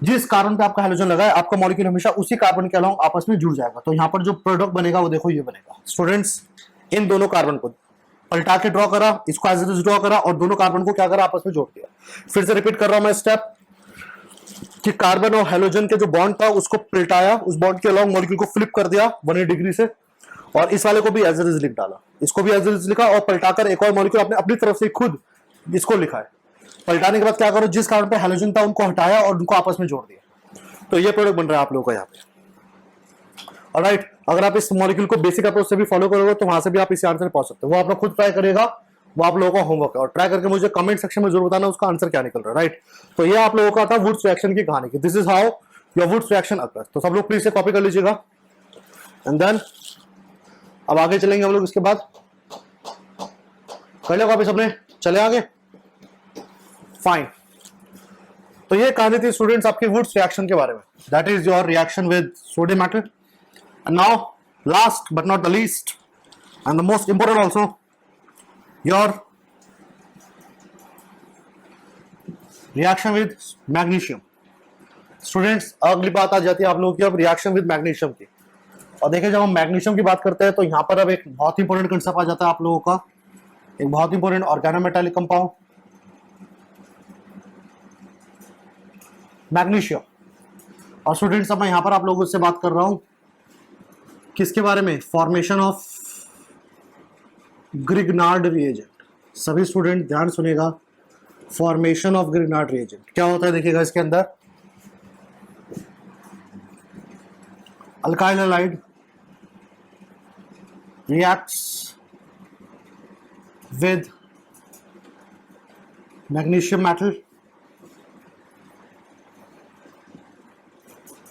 जिस कार्बन पे आपका हेलोजन लगा है, आपका मॉलिक्यूल हमेशा उसी कार्बन के अलॉन्ग आपस में जुड़ जाएगा। तो यहाँ पर जो प्रोडक्ट बनेगा वो देखो ये बनेगा। स्टूडेंट्स, इन दोनों कार्बन को पलटा के ड्रॉ करा, इसको एज इट इज ड्रॉ करा और दोनों कार्बन को क्या करा, आपस में जोड़ दिया। फिर से रिपीट कर रहा हूं मैं स्टेप कि कार्बन और हेलोजन के जो बॉन्ड था उसको पलटाया, उस बॉन्ड के अलॉन्ग मॉलिक्यूल को फ्लिप कर दिया 180 डिग्री से, और इस वाले को भी एज इट इज लिख डाला, इसको भी एज इट इज लिखा, और पलटाकर एक और मॉलिक्यूल आपने अपनी तरफ से खुद इसको लिखा है। पलटाने के बाद क्या करो, जिस कार्बन पे हेलोजन था उनको हटाया और उनको आपस में जोड़ दिया। तो ये प्रोडक्ट बन रहा है आप लोगों का यहाँ पे। ऑलराइट, अगर आप इस मॉलिक्यूल को बेसिक अप्रोच से भी फॉलो करोगे तो वहां से भी आप इस आंसर पहुंच सकते हो। वो आप लोग खुद ट्राई करेगा, वो आप लोगों का होमवर्क है, और ट्राई करके मुझे कमेंट सेक्शन में जरूर बताना उसका आंसर क्या निकल रहा है। राइट, तो ये आप लोगों का था वुड्स रिएक्शन की कहानी की, this is how your Wurtz reaction occurs. तो सब लोग प्लीज से कॉपी कर लीजिएगा। एंड देन अब आगे चलेंगे हम लोग, इसके बाद कर लिया कॉपी सबने, चले आगे, फाइन। तो ये कहानी थी स्टूडेंट्स आपकी वुड्स रिएक्शन के बारे में, that is your reaction with sodium metal. And now, last but not the least, and the most important also, your reaction with magnesium. Students, अगली बात आ जाती है आप लोगों की अब रिएक्शन विद मैग्नीशियम की। और देखिए, जब हम मैग्नीशियम की बात करते हैं तो यहाँ पर अब एक बहुत ही इंपॉर्टेंट कंसेप्ट आ जाता है आप लोगों का, एक बहुत इंपॉर्टेंट ऑर्गेनोमेटालिक कंपाउंड मैग्नीशियम। और स्टूडेंट्स, अब मैं यहाँ पर आप लोगों से बात कर रहा हूं किसके बारे में, फॉर्मेशन ऑफ ग्रिग्नार्ड रिएजेंट। सभी स्टूडेंट ध्यान सुनेगा, फॉर्मेशन ऑफ ग्रिग्नार्ड रिएजेंट क्या होता है देखिएगा। इसके अंदर alkyl halide reacts with magnesium metal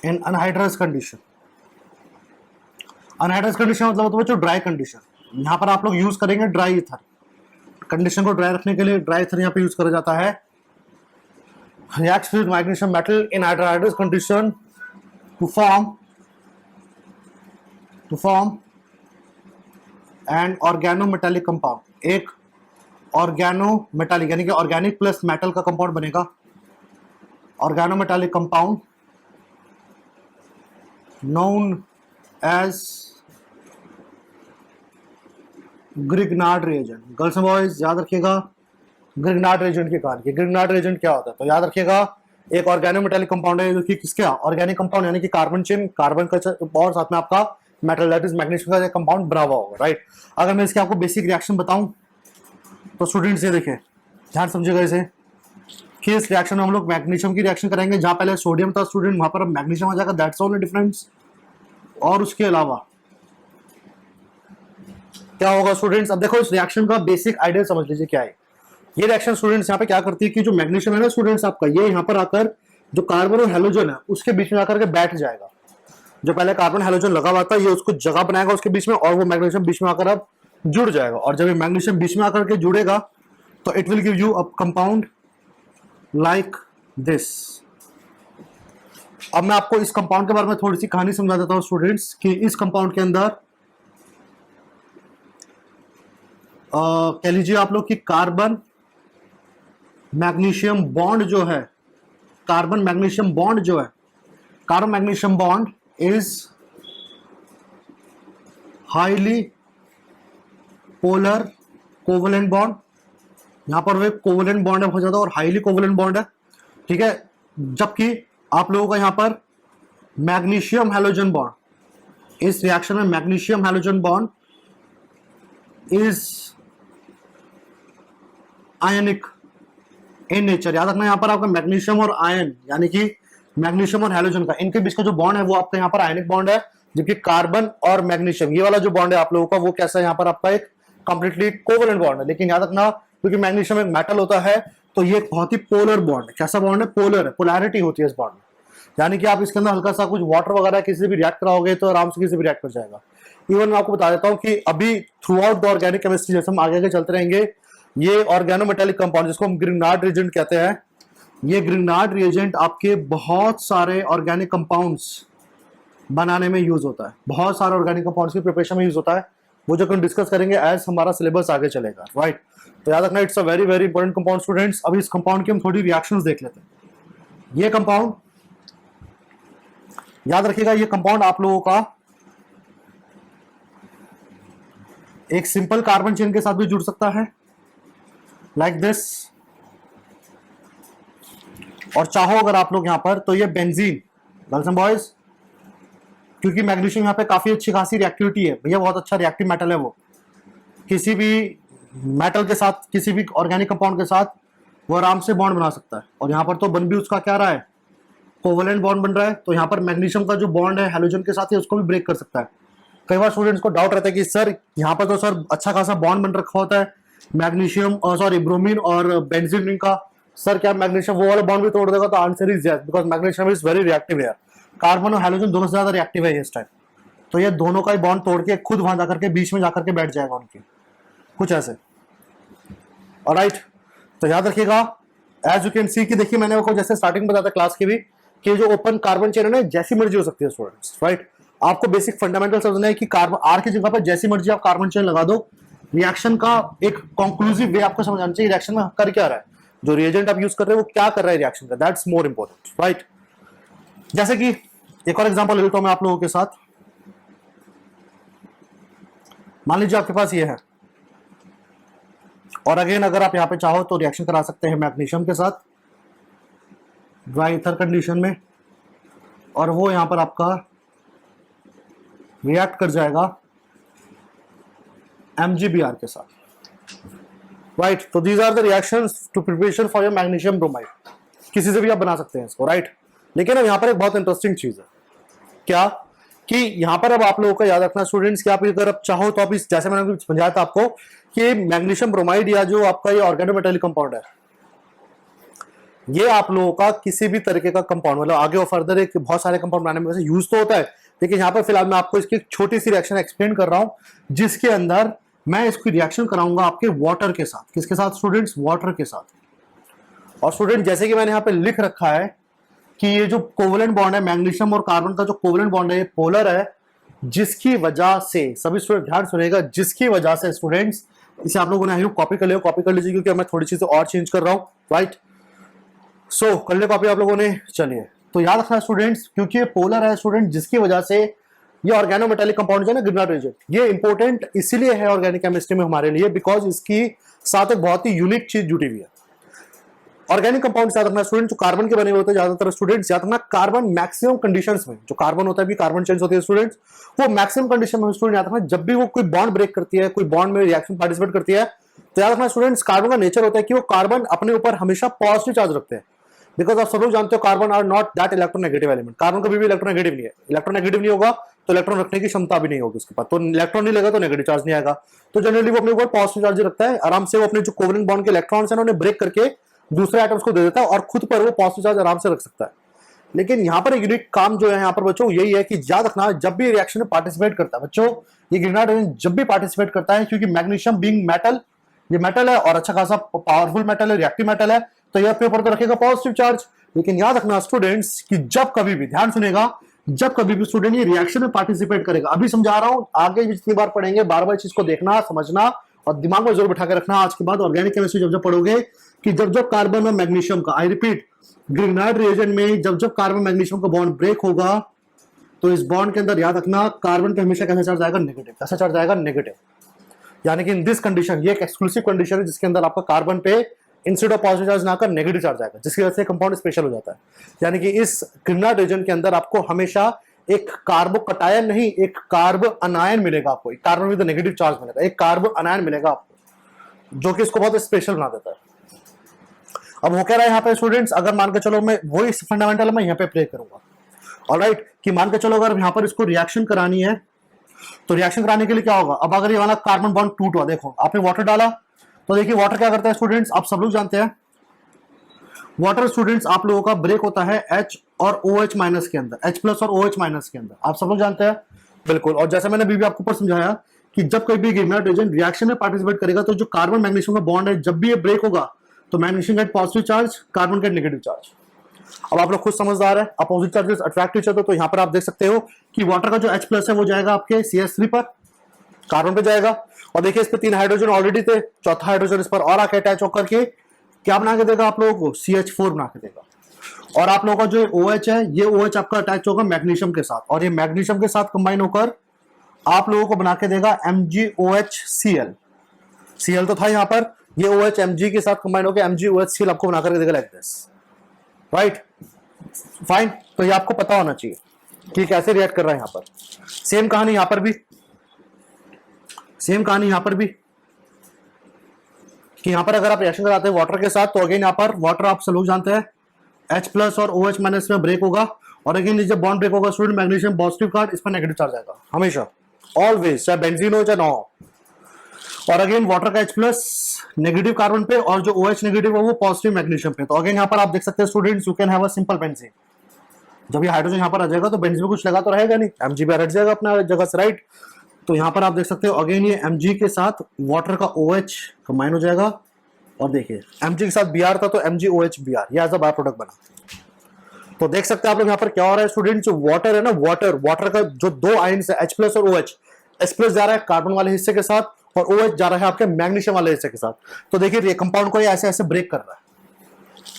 in anhydrous condition. Anhydrous condition मतलब होता है जो ड्राई कंडीशन। यहाँ पर आप लोग यूज करेंगे ड्राई ईथर, कंडीशन को ड्राई रखने के लिए ड्राई ईथर यहाँ पे यूज करा जाता है। Reacts with magnesium metal in anhydrous condition to form and organometallic compound. एक ऑर्गेनोमेटालिक यानी कि ऑर्गेनिक प्लस मेटल का कंपाउंड बनेगा, organometallic compound known as Grignard reagent. Girls and boys याद रखिएगा ग्रिग्नार्ड रिएजेंट की कहानी। ग्रिग्नार्ड रिएजेंट क्या होता है तो याद रखिएगा एक ऑर्गेनोमेटालिक कंपाउंड है जो कि किसका, ऑर्गेनिक कंपाउंड यानी कि कार्बन चेन, कार्बन का और साथ में आपका मेटल दैट इज मैग्नीशियम का कंपाउंड बना हुआ होगा। राइट, अगर मैं इसके आपको बेसिक रिएक्शन बताऊं तो स्टूडेंट्स ये देखिए, ध्यान समझिएगा इसे कि इस रिएक्शन में हम लोग मैग्नीशियम की रिएक्शन करेंगे। जहां पहले सोडियम था स्टूडेंट, वहां पर अब मैग्नीशियम आ जाएगा, दैट्स ओनली डिफरेंस। और उसके अलावा क्या होगा स्टूडेंट्स, अब देखो इस रिएक्शन का बेसिक आइडिया समझ लीजिए क्या है। ये रिएक्शन स्टूडेंट्स यहाँ पे क्या करती है कि जो मैग्नीशियम है ना स्टूडेंट्स आपका, ये यहाँ पर आकर जो कार्बन और हेलोजन है उसके बीच में आकर के बैठ जाएगा। जो पहले कार्बन हेलोजन लगा हुआ था ये उसको जगह बनाएगा उसके बीच में, और वो मैग्नीशियम बीच में आकर अब जुड़ जाएगा। और जब ये मैग्नीशियम बीच में आकर के जुड़ेगा तो it will give you a compound like this. अब मैं आपको इस कंपाउंड के बारे में थोड़ी सी कहानी समझा देता हूं स्टूडेंट्स कि इस कंपाउंड के अंदर कह लीजिए आप लोग कि कार्बन मैग्नीशियम बॉन्ड जो है, कार्बन मैग्नीशियम बॉन्ड जो है, carbon magnesium bond is highly polar covalent bond. यहां पर वे कोवलेंट बॉन्ड है बहुत ज्यादा और हाईली कोवलेंट बॉन्ड है, ठीक है। जबकि आप लोगों का यहां पर मैग्नीशियम हैलोजन बॉन्ड, इस रिएक्शन में magnesium halogen bond is ionic in nature. याद रखना यहां पर आपका मैग्नीशियम और आयन यानी कि मैग्नीशियम और हैलोजन का इनके बीच का जो बॉन्ड है वो आपका यहाँ पर आयनिक बॉन्ड है, जबकि कार्बन और मैग्नीशियम ये वाला जो बॉन्ड है आप लोगों का वो कैसा है, यहाँ पर आपका एक कंप्लीटली कोवलेंट बॉन्ड है। लेकिन याद रखना क्योंकि मैग्नीशियम एक मेटल होता है तो ये एक बहुत ही पोलर बॉन्ड है। कैसा बॉन्ड है, पोलर है, पोलैरिटी होती है इस बॉन्ड में। यानी कि आप इसके अंदर हल्का सा कुछ वाटर वगैरह किसी से भी रिएक्ट कराओगे तो आराम से किसी भी रिएक्ट कर जाएगा। इवन मैं आपको बता देता हूँ कि अभी through out the organic chemistry जैसे हम आगे आगे चलते रहेंगे, ये ऑर्गेनोमेटेलिक कंपाउंड जिसको हम ग्रिग्नार्ड रिएजेंट कहते हैं, ये ग्रिग्नार्ड रिएजेंट आपके बहुत सारे ऑर्गेनिक कंपाउंड्स बनाने में यूज होता है, बहुत सारे ऑर्गेनिक कंपाउंड्स की प्रिपरेशन में यूज होता है, वो जो हम डिस्कस करेंगे एज हमारा सिलेबस आगे चलेगा, राइट। तो याद रखना, it's a very very important compound students. अभी इस कंपाउंड की हम थोड़ी रिएक्शंस देख लेते हैं। ये कंपाउंड याद रखिएगा, ये कंपाउंड आप लोगों का एक सिंपल कार्बन चेन के साथ भी जुड़ सकता है लाइक दिस, और चाहो अगर आप लोग यहां पर तो ये बेंजीन, गर्ल्स एंड बॉयज, क्योंकि मैग्नीशियम यहाँ पे काफी अच्छी खासी रिएक्टिविटी है भैया, बहुत अच्छा रिएक्टिव मेटल है वो, किसी भी मेटल के साथ, किसी भी ऑर्गेनिक कंपाउंड के साथ वो आराम से बॉन्ड बना सकता है। और यहाँ पर तो बन भी उसका क्या रहा है, कोवेलेंट बॉन्ड बन रहा है। तो यहाँ पर मैग्नीशियम का जो बॉन्ड है हेलोजन के साथ ही उसको भी ब्रेक कर सकता है। कई बार स्टूडेंट्स को डाउट रहता है कि सर यहाँ पर तो सर अच्छा खासा बॉन्ड बन रखा होता है मैग्नीशियम और सॉरी ब्रोमीन और बेंजीन रिंग का, सर क्या मैग्नीशियम वो वाला बॉन्ड भी तोड़ देगा? तो answer is yes, because magnesium is very reactive है। कार्बन और हेलोजन दोनों से ज्यादा रिएक्टिव है इस टाइम, तो ये दोनों का ही बॉन्ड तोड़ के खुद वहां जाकर के बीच में जाकर के बैठ जाएगा उनके, कुछ ऐसे। ऑलराइट, तो याद रखिएगा एज यू कैन सी कि देखिए मैंने आपको जैसे स्टार्टिंग में बताया था क्लास की भी कि जो ओपन कार्बन चेन है ना जैसी मर्जी हो सकती है स्टूडेंट्स, राइट। आपको बेसिक फंडामेंटल समझना है कि कार्बन आर की जगह पर जैसी मर्जी आप कार्बन चेन लगा दो, रिएक्शन का एक कंक्लूसिव वे आपको समझ आना चाहिए रिएक्शन में कर क्या रहा है, जो रिएजेंट आप यूज कर रहे हो वो क्या कर रहा है रिएक्शन का, दैट्स मोर इंपॉर्टेंट, राइट। जैसे कि एक और एग्जांपल ले लेता हूं मैं आप लोगों के साथ। मान लीजिए आपके पास ये है, और अगेन अगर आप यहां पे चाहो तो रिएक्शन करा सकते हैं मैग्नीशियम के साथ ड्राई ईथर कंडीशन में, और वो यहां पर आपका रिएक्ट कर जाएगा MgBr के साथ, राइट। तो these are the reactions to preparation for your magnesium bromide, किसी से भी आप बना सकते हैं इसको, राइट। लेकिन अब यहां पर एक बहुत इंटरेस्टिंग चीज है, क्या कि यहां पर अब आप लोगों को याद रखना स्टूडेंट्स कि आप अगर आप चाहो तो आप इस, जैसे मैंने समझाया था आपको कि मैग्नीशियम ब्रोमाइड या जो आपका ये ऑर्गेनोमेटेलिक कंपाउंड है, ये आप लोगों का किसी भी तरीके का कंपाउंड, मतलब आगे और फर्दर एक बहुत सारे कंपाउंड बनाने में वैसे यूज तो होता है, लेकिन यहाँ पर फिलहाल मैं आपको इसकी एक छोटी सी रिएक्शन एक्सप्लेन कर रहा हूं जिसके अंदर मैं इसकी रिएक्शन कराऊंगा आपके वाटर के साथ। किसके साथ स्टूडेंट्स? वाटर के साथ। और स्टूडेंट जैसे कि मैंने यहाँ पे लिख रखा है कि ये जो कोवेलेंट बॉन्ड है मैग्नीशियम और कार्बन का, जो कोवेलेंट बॉन्ड है ये पोलर है, जिसकी वजह से, सभी स्टूडेंट ध्यान सुनेगा, जिसकी वजह से स्टूडेंट्स, इसे आप लोगों ने कॉपी कर लिया, कॉपी कर लीजिए क्योंकि मैं थोड़ी चीजें और चेंज कर रहा हूं, राइट। सो कर ले कॉपी आप लोगों ने, चलिए। तो याद रखना स्टूडेंट्स, क्योंकि ये पोलर है स्टूडेंट, जिसकी वजह से ये ऑर्गेनोमेटेलिक कंपाउंड जो है ना ग्रिग्नार्ड रिएजेंट, ये इंपॉर्टेंट इसीलिए है ऑर्गेनिक केमिस्ट्री में हमारे लिए बिकॉज इसकी साथ एक बहुत ही यूनिक चीज जुटी हुई है। ऑर्गेनिक कंपाउंड याद रखना स्टूडेंट जो कार्बन के बने हुए होते हैं ज्यादातर स्टूडेंट्स, याद रखना कार्बन मैक्सिमम कंडीशंस में, जो कार्बन होता है भी कार्बन चेन्स होती है स्टूडेंट्स, वो मैक्सिमम कंडीशन में स्टूडेंट याद रखना जब भी वो कोई बॉन्ड ब्रेक करती है, कोई बॉन्ड में रिएक्शन पार्टिसिपेट करती है, तो याद रखना स्टूडेंट्स कार्बन का नेचर होता है कि वो कार्बन अपने ऊपर हमेशा पॉजिटिव चार्ज रखते हैं, बिकॉज आप सब लोग जानते हो carbon are not that electronegative element, carbon कभी भी इलेक्ट्रोनेगेटिव नहीं है, इलेक्ट्रोनेगेटिव नहीं होगा तो इलेक्ट्रॉन रखने की क्षमता भी नहीं होगी उसके पास, तो इलेक्ट्रॉन नहीं लगा तो नेगेटिव चार्ज नहीं आएगा, तो जनरली वो अपने ऊपर पॉजिटिव चार्ज रखता है, आराम से वो अपने जो कोवेलेंट बॉन्ड के इलेक्ट्रॉन्स हैं उन्हें ब्रेक करके दूसरे एटम्स को दे देता है और खुद पर वो पॉजिटिव चार्ज आराम से रख सकता है। लेकिन यहाँ पर एक यूनिक काम जो है यहाँ पर बच्चों यही है कि याद रखना जब भी रिएक्शन में पार्टिसिपेट करता है बच्चों, ये ग्रिग्नार्ड रिएजेंट जब भी पार्टिसिपेट करता है, क्योंकि मैग्नीशियम बीइंग मेटल, ये मेटल है और अच्छा खासा पावरफुल मेटल है, रिएक्टिव मेटल है, तो ये अपने ऊपर तो रखेगा पॉजिटिव चार्ज। लेकिन याद रखना स्टूडेंट्स कि जब कभी भी, ध्यान सुनेगा, जब कभी भी स्टूडेंट ये रिएक्शन में पार्टिसिपेट करेगा, अभी समझा रहा हूं, आगे भी जितनी बार पढ़ेंगे बार बार चीज को देखना, समझना और दिमाग में जरूर बिठा के रखना आज के बाद ऑर्गेनिक केमिस्ट्री जब जब पढ़ोगे कि जब जब कार्बन और मैग्नीशियम का, आई रिपीट, ग्रिग्नार्ड रिएजेंट में जब जब कार्बन मैग्नीशियम का बॉन्ड ब्रेक होगा तो इस बॉन्ड के अंदर याद रखना कार्बन पे हमेशा कैसा चार्ज आएगा? नेगेटिव। कैसा चार्ज आएगा? नेगेटिव। यानी कि इन दिस कंडीशन, ये एक एक्सक्लूसिव कंडीशन है जिसके अंदर आपका कार्बन पे इंस्टेड ऑफ पॉजिटिव चार्ज ना आकर नेगेटिव चार्ज आएगा, जिसकी वजह से कंपाउंड स्पेशल हो जाता है। यानी कि इस ग्रिग्नार्ड रिएजेंट के अंदर आपको हमेशा एक कार्बोकटायन नहीं, एक कार्ब अनायन मिलेगा आपको, एक कार्बन विद नेगेटिव चार्ज मिलेगा, एक कार्ब अनायन मिलेगा आपको, जो कि इसको बहुत स्पेशल बना देता है। अब वो कह रहा है यहाँ पे स्टूडेंट्स, अगर मान के चलो मैं वही फंडामेंटल मैं यहाँ पे प्ले करूंगा, ऑलराइट, कि मान के चलो अगर यहाँ पर इसको रिएक्शन करानी है तो रिएक्शन कराने के लिए क्या होगा? अब अगर ये वाला कार्बन बॉन्ड टूट हुआ, देखो आपने वाटर डाला, तो देखिए वाटर क्या करता है स्टूडेंट्स, आप सब लोग जानते हैं वाटर स्टूडेंट्स आप लोगों का ब्रेक होता है H और OH माइनस के अंदर, H प्लस और OH माइनस के अंदर, आप सब लोग जानते हैं बिल्कुल। और जैसा मैंने अभी भी आपको ऊपर समझाया कि जब कोई भी गिवनाइट रिएजेंट रिएक्शन में पार्टिसिपेट करेगा तो जो कार्बन मैग्नीशियम का बॉन्ड है जब भी ये ब्रेक होगा तो magnesium get positive charge, carbon get negative charge. अब आप लोग खुद समझदार है, opposite charges attract to each other, तो यहाँ पर आप देख सकते हो कि वाटर का जो H प्लस है वो जाएगा आपके CH3 पर, कार्बन पे जाएगा। और देखिए इस पे 3 हाइड्रोजन ऑलरेडी थे, चौथा हाइड्रोजन इस पर और आके अटैच होकर के क्या बना के देगा आप लोगों को, CH4 बना के देगा। और आप लोगों का जो OH है ये OH आपका अटैच होगा मैग्नीशियम के साथ, और ये मैग्नीशियम के साथ कंबाइन होकर आप लोगों को बना के देगा MgOHCl। Cl तो था यहाँ पर, ये OH Mg के साथ कंबाइन होकर MgOHCl आपको बना करके देगा लाइक दिस, राइट फाइन। तो ये आपको पता होना चाहिए कि कैसे रिएक्ट कर रहा है यहाँ पर। सेम कहानी यहाँ पर भी, सेम कहानी यहाँ पर भी कि यहाँ पर अगर आप रिएक्शन कराते हैं वाटर के साथ तो अगेन यहाँ पर वाटर आप सब लोग जानते हैं H प्लस और OH माइनस में ब्रेक होगा, और अगेन जब बॉन्ड ब्रेक होगा स्टूडेंट मैग्नीशियम पॉजिटिव कार्ड, इस पर नेगेटिव चार्ज आएगा हमेशा, ऑलवेज, चाहे बेंजीन हो चाहे ना हो। और अगेन वाटर का H प्लस नेगेटिव कार्बन पे और जो OH नेगेटिव है वो पॉजिटिव मैग्नीशियम पे। तो अगेन यहाँ पर आप देख सकते हैं students, you can have a simple benzene. जब ये हाइड्रोजन यहाँ पर आ जाएगा तो बेंजीन में कुछ लगा तो रहेगा नहीं, Mg पे हट जाएगा अपना जगह से, राइट। तो यहाँ पर आप देख सकते हो अगेन ये Mg के साथ वाटर का OH कंबाइन हो जाएगा, और देखिए Mg के साथ Br था तो MgOH-Br, ये एज अ बाय प्रोडक्ट बना। तो देख सकते हैं आप लोग यहाँ पर क्या हो रहा है स्टूडेंट, जो वाटर है ना, वाटर का जो 2 आयन्स है H प्लस और OH, H प्लस जा रहा है कार्बन वाले हिस्से के साथ और OH जा रहा है आपके मैग्नीशियम वाले हिस्से के साथ। तो देखिए ये कंपाउंड को ऐसे ऐसे ब्रेक कर रहा है,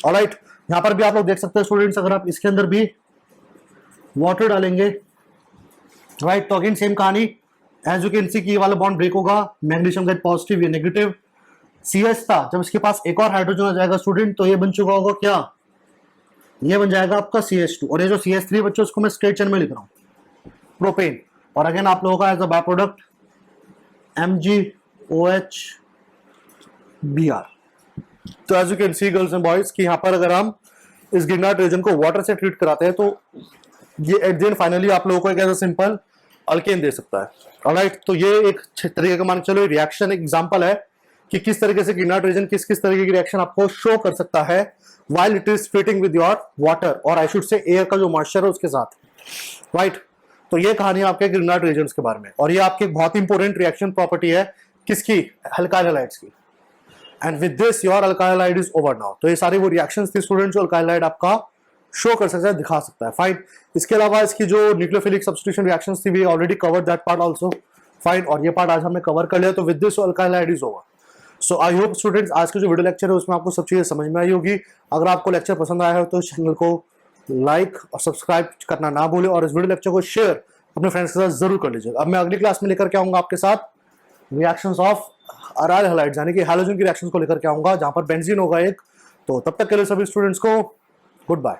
ऑलराइट। यहाँ पर भी आप लोग देख सकते हैं स्टूडेंट्स, अगर आप इसके अंदर भी वाटर डालेंगे, राइट, तो अगेन सेम कहानी, एज यू कैन सी कि ये वाला बॉन्ड ब्रेक होगा, मैग्नीशियम गेट पॉजिटिव, ये नेगेटिव। CH था, जब इसके पास एक और हाइड्रोजन आ जाएगा स्टूडेंट तो ये बन चुका होगा क्या, ये बन जाएगा आपका CH2, और ये जो CH3 बच्चों उसको मैं स्ट्रेट चेन में लिख रहा हूं, प्रोपेन। और अगेन आप लोगों का as a by product MgOH-Br। तो as you can see girls and boys कि यहाँ पर अगर हम इस गिवनाइट रिएजेंट को वाटर से ट्रीट कराते हैं तो ये एट द एंड फाइनली आप लोगों को एक ऐसा सिंपल अल्केन दे सकता है, ऑलराइट। तो ये एक तरीके का मान चलो रिएक्शन एग्जांपल है कि किस तरीके से गिवनाइट रिएजेंट किस किस तरीके की रिएक्शन आपको शो कर सकता है while it is treating with your water, और आई शुड से एयर का जो मॉइस्चर है उसके साथ, राइट। तो ये कहानी आपके गिवनाइट रिएजेंट्स के बारे में, और ये आपकी एक बहुत इंपॉर्टेंट रिएक्शन प्रॉपर्टी है किसकी, अल्काइल हैलाइड्स की। And with this your alkyl halide is over now. तो ये सारी वो रिएक्शंस थी स्टूडेंट जो अल्काइल हैलाइड आपका शो कर सकता है, दिखा सकता है, फाइन। इसके अलावा इसकी जो न्यूक्लियोफिलिक सब्स्टिट्यूशन रिएक्शंस थी we already covered that part also, fine. और ये पार्ट आज हमने कवर कर लिया, तो with this alkyl halide is over. So I hope students आज का जो वीडियो लेक्चर है उसमें आपको सब चीजें समझ में आई होगी। अगर आपको लेक्चर पसंद आया हो तो चैनल को लाइक और सब्सक्राइब करना ना भूलें, और इस वीडियो लेक्चर को शेयर अपने फ्रेंड्स के साथ जरूर कर लीजिएगा। अब मैं अगली क्लास में लेकर के आऊंगा आपके साथ रिएक्शंस ऑफ अराइल हैलाइड्स, यानी कि हैलोजन की रिएक्शंस को लेकर के आऊंगा जहां पर बेंजीन होगा एक। तो तब तक के लिए सभी स्टूडेंट्स को गुड बाय।